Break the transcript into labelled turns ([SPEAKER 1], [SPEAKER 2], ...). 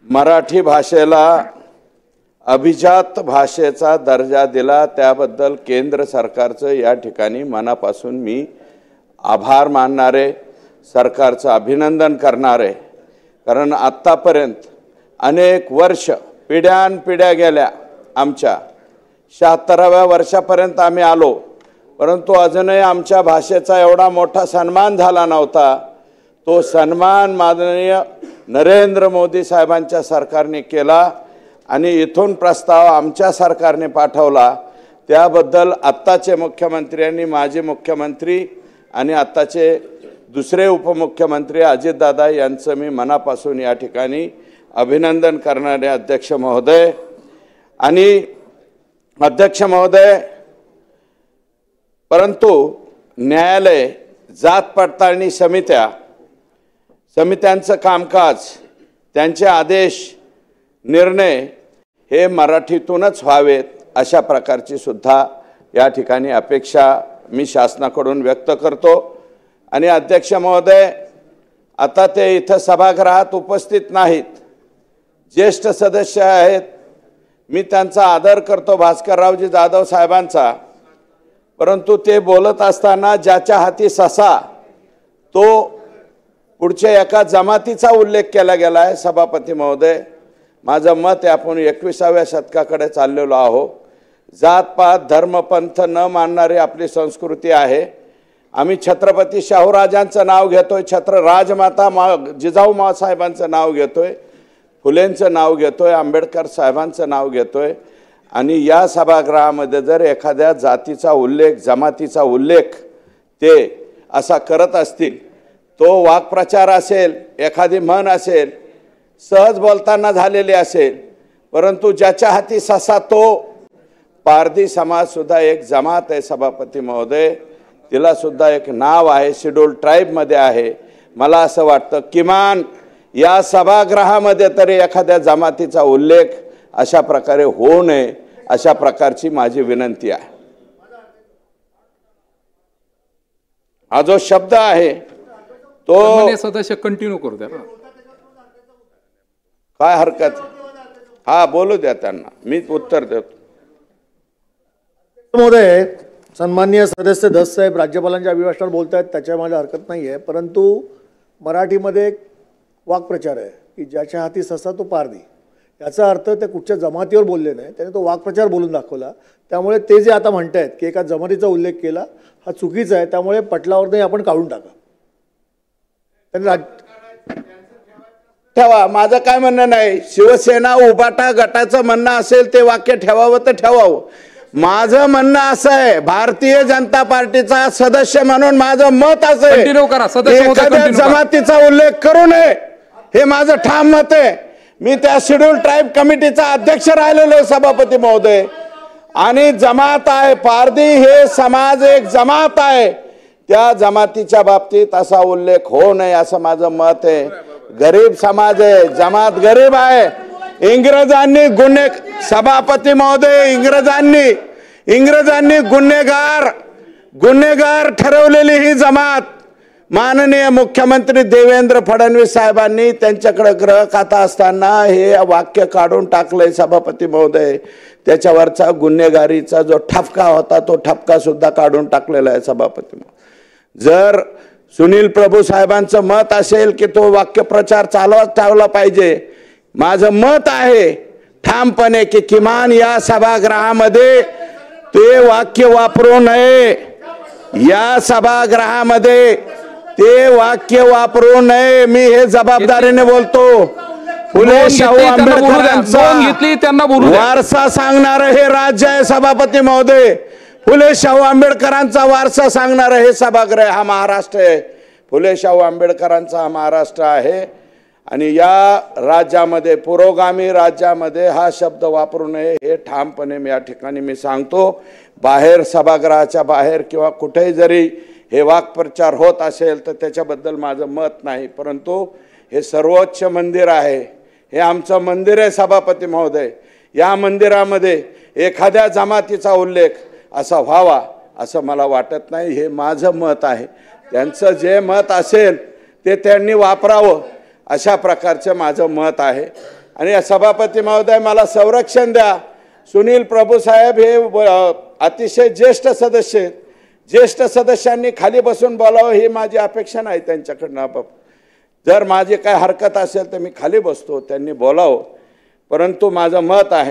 [SPEAKER 1] मराठी भाषेला अभिजात भाषेचा दर्जा दिला त्याबद्दल केंद्र सरकारचं या ठिकाणी मनापासून मी आभार मानणारे, सरकारचं अभिनंदन करणारे। कारण आत्तापर्यंत अनेक वर्ष पिढ्यानपिढ्या गेल्या, आमच्या 76व्या वर्षापर्यंत आम्ही आलो, परंतु अजूनही आमच्या भाषेचा एवढा मोठा सन्मान झाला नव्हता। तो सन्मान माननीय नरेंद्र मोदी साहेबांच्या सरकारने केला आणि इथून प्रस्ताव आमच्या सरकारने पाठवला। त्याबद्दल आत्ताचे मुख्यमंत्री आणि माजी मुख्यमंत्री आणि आत्ताचे दुसरे उपमुख्यमंत्री अजितदादा यांचं मी मनापासून या ठिकाणी अभिनंदन करणारे अध्यक्ष महोदय। आणि अध्यक्ष महोदय, परंतु न्यायालय, जात पडताळणी समित्यांचं कामकाज, त्यांचे आदेश, निर्णय हे मराठीतूनच व्हावेत अशा प्रकारची सुद्धा या ठिकाणी अपेक्षा मी शासनाकडून व्यक्त करतो। आणि अध्यक्ष महोदय, आता ते इथं सभागृहात उपस्थित नाहीत, ज्येष्ठ सदस्य आहेत, मी त्यांचा आदर करतो, भास्कररावजी जाधव साहेबांचा, परंतु ते बोलत असताना ज्याच्या हाती ससा तो पुढच्या एका जमातीचा उल्लेख केला गेला आहे। सभापती महोदय, माझं मत आहे आपण 21व्या शतकाकडे चाललेलो आहोत। जातपात धर्मपंथ न मानणारी आपली संस्कृती आहे। आम्ही छत्रपती शाहूराजांचं नाव घेतोय, राजमाता जिजाऊ साहेबांचं नाव घेतोय, फुलेंचं नाव घेतोय, आंबेडकर साहेबांचं नाव घेतोय। आणि या सभागृहामध्ये जर एखाद्या जातीचा उल्लेख, जमातीचा उल्लेख ते असा करत असतील, तो वाक्प्रचार असेल, एखादी म्हण असेल, सहज बोलताना झालेली असेल, परंतु ज्याच्या हाती ससा तो पारधी समाज सुद्धा एक जमात आहे सभापती महोदय, तिला सुद्धा एक नाव आहे, शेड्यूल ट्राईबमध्ये आहे। मला असं वाटतं किमान या सभागृहामध्ये तरी एखाद्या जमातीचा उल्लेख अशा प्रकारे होऊ नये, अशा प्रकारची माझी विनंती आहे। हा जो शब्द आहे तो
[SPEAKER 2] सदस्य कंटिन्यू करू द्या,
[SPEAKER 1] काय हरकत, हा बोलू द्या त्यांना, मी उत्तर देतो।
[SPEAKER 3] महोदय, सन्माननीय सदस्य दस साहेब राज्यपालांच्या अभिभाषणात बोलतायत, त्याच्यामध्ये हरकत नाही आहे, परंतु मराठीमध्ये एक वाक्प्रचार आहे की ज्याच्या हाती ससा तो पारधी। याचा अर्थ ते कुठच्या जमातीवर बोलले नाही, त्याने तो वाक्प्रचार बोलून दाखवला। त्यामुळे ते जे आता म्हणतायत की एका जमातीचा उल्लेख केला, हा चुकीचा आहे, त्यामुळे पटलावर नाही आपण काढून टाका।
[SPEAKER 1] ठेवा, माझं काय म्हणणं नाही, शिवसेना उभाटा गटाचं म्हणणं असेल ते वाक्य ठेवावं तर ठेवावं। माझं म्हणणं असं आहे, भारतीय जनता पार्टीचा सदस्य म्हणून माझं मत असं आहे, एखाद्या जमातीचा उल्लेख करू नये, हे माझं ठाम मत आहे। मी त्या शेड्यूल ट्राईब कमिटीचा अध्यक्ष राहिलेलो आहे सभापती महोदय। आणि जमात आहे, पारधी हे समाज एक जमात आहे, त्या जमातीच्या बाबतीत असा उल्लेख होऊ नये असं माझं मत आहे। गरीब समाज आहे, जमात गरीब आहे। इंग्रजांनी सभापती महोदय, इंग्रजांनी गुन्हेगार ठरवलेली ही जमात माननीय मुख्यमंत्री देवेंद्र फडणवीस साहेबांनी त्यांच्याकडे गृह खाता असताना हे वाक्य काढून टाकलंय सभापती महोदय। त्याच्यावरचा गुन्हेगारीचा जो ठपका होता तो ठपका सुद्धा काढून टाकलेला आहे सभापती महोदय। जर सुनील प्रभू साहेबांचं मत असेल की तो वाक्य प्रचार चालवत ठेवला पाहिजे, माझं मत आहे ठामपणे की किमान या सभागृहामध्ये ते वाक्य वापरू नये, या सभागृहामध्ये ते वाक्य वापरू नये। मी हे जबाबदारीने बोलतो। फुले शाहू आंबेडकरांचा वारसा सांगणार हे राज्य आहे सभापती महोदय। फुले शाहू आंबेडकरांचा वारसा सांगणार हे सभागृह, हा महाराष्ट्र आहे। फुले शाहू आंबेडकरांचा हा महाराष्ट्र आहे आणि या राज्यामध्ये, पुरोगामी राज्यामध्ये हा शब्द वापरू नये हे ठामपणे मी या ठिकाणी मी सांगतो। बाहेर, सभागृहाच्या बाहेर किंवा कुठेही जरी हे वाक्प्रचार होत असेल तर त्याच्याबद्दल माझं मत नाही, परंतु हे सर्वोच्च मंदिर आहे, हे आमचं मंदिर आहे सभापती महोदय। या मंदिरामध्ये एखाद्या जमातीचा उल्लेख असा व्हावा असं मला वाटत नाही, हे माझं मत आहे। त्यांचं जे मत असेल ते त्यांनी वापरावं अशा प्रकारचं माझं मत आहे। आणि सभापती महोदय मला संरक्षण द्या. सुनील प्रभू साहेब हे अतिशय ज्येष्ठ सदस्य आहेत. ज्येष्ठ सदस्यांनी खाली बसून बोलावं ही माझी अपेक्षा नाही त्यांच्याकडनं. जर माझी काय हरकत असेल तर मी खाली बसतो, त्यांनी बोलावं. परंतु माझं मत आहे